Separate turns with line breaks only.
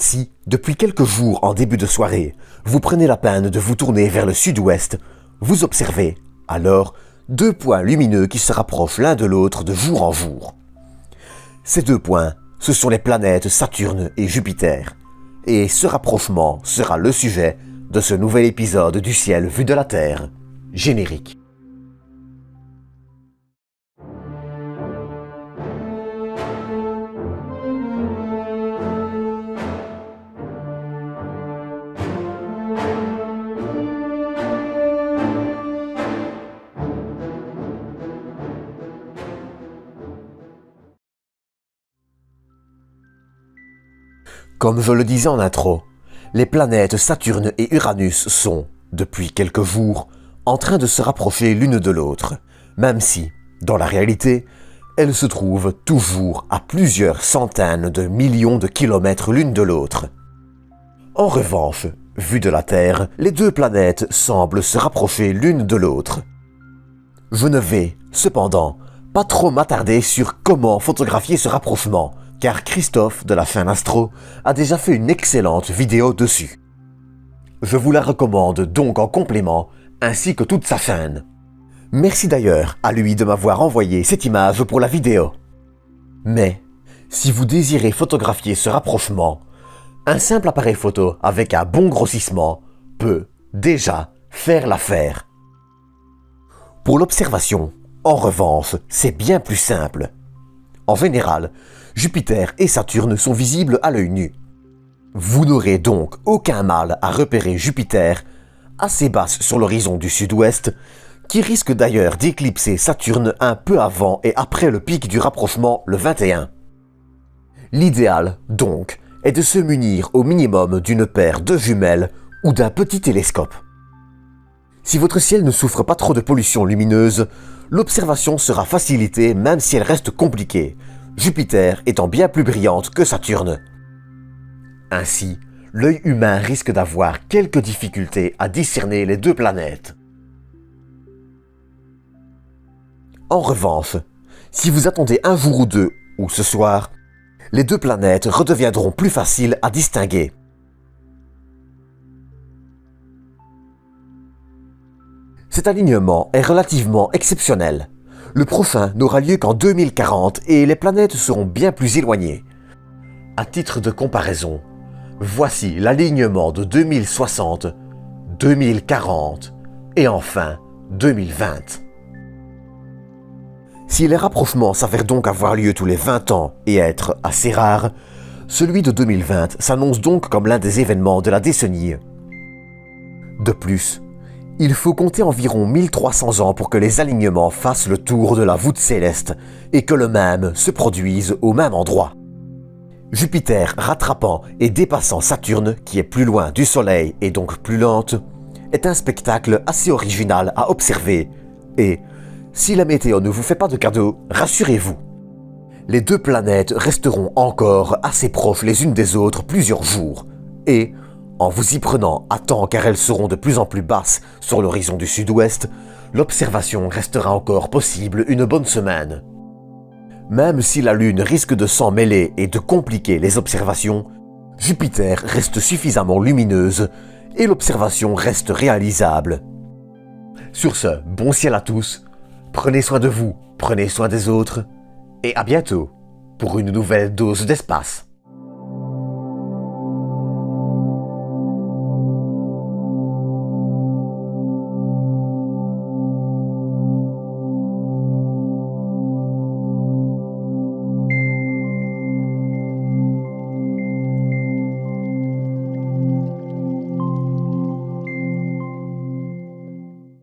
Si, depuis quelques jours en début de soirée, vous prenez la peine de vous tourner vers le sud-ouest, vous observez, alors, deux points lumineux qui se rapprochent l'un de l'autre de jour en jour. Ces deux points, ce sont les planètes Saturne et Jupiter. Et ce rapprochement sera le sujet de ce nouvel épisode du ciel vu de la Terre. Générique. Comme je le disais en intro, les planètes Saturne et Uranus sont, depuis quelques jours, en train de se rapprocher l'une de l'autre, même si, dans la réalité, elles se trouvent toujours à plusieurs centaines de millions de kilomètres l'une de l'autre. En revanche, vu de la Terre, les deux planètes semblent se rapprocher l'une de l'autre. Je ne vais, cependant, pas trop m'attarder sur comment photographier ce rapprochement, car Christophe de la chaîne Astro a déjà fait une excellente vidéo dessus. Je vous la recommande donc en complément, ainsi que toute sa chaîne. Merci d'ailleurs à lui de m'avoir envoyé cette image pour la vidéo. Mais, si vous désirez photographier ce rapprochement, un simple appareil photo avec un bon grossissement peut, déjà, faire l'affaire. Pour l'observation, en revanche, c'est bien plus simple. En général, Jupiter et Saturne sont visibles à l'œil nu. Vous n'aurez donc aucun mal à repérer Jupiter, assez basse sur l'horizon du sud-ouest, qui risque d'ailleurs d'éclipser Saturne un peu avant et après le pic du rapprochement le 21. L'idéal, donc, est de se munir au minimum d'une paire de jumelles ou d'un petit télescope. Si votre ciel ne souffre pas trop de pollution lumineuse, l'observation sera facilitée même si elle reste compliquée, Jupiter étant bien plus brillante que Saturne. Ainsi, l'œil humain risque d'avoir quelques difficultés à discerner les deux planètes. En revanche, si vous attendez un jour ou deux, ou ce soir, les deux planètes redeviendront plus faciles à distinguer. Cet alignement est relativement exceptionnel. Le prochain n'aura lieu qu'en 2040 et les planètes seront bien plus éloignées. À titre de comparaison, voici l'alignement de 2060, 2040 et enfin 2020. Si les rapprochements s'avèrent donc avoir lieu tous les 20 ans et être assez rares, celui de 2020 s'annonce donc comme l'un des événements de la décennie. De plus, il faut compter environ 1300 ans pour que les alignements fassent le tour de la voûte céleste et que le même se produise au même endroit. Jupiter rattrapant et dépassant Saturne, qui est plus loin du Soleil et donc plus lente, est un spectacle assez original à observer et, si la météo ne vous fait pas de cadeau, rassurez-vous. Les deux planètes resteront encore assez proches les unes des autres plusieurs jours et, en vous y prenant à temps car elles seront de plus en plus basses sur l'horizon du sud-ouest, l'observation restera encore possible une bonne semaine. Même si la Lune risque de s'en mêler et de compliquer les observations, Jupiter reste suffisamment lumineuse et l'observation reste réalisable. Sur ce, bon ciel à tous, prenez soin de vous, prenez soin des autres, et à bientôt pour une nouvelle dose d'espace.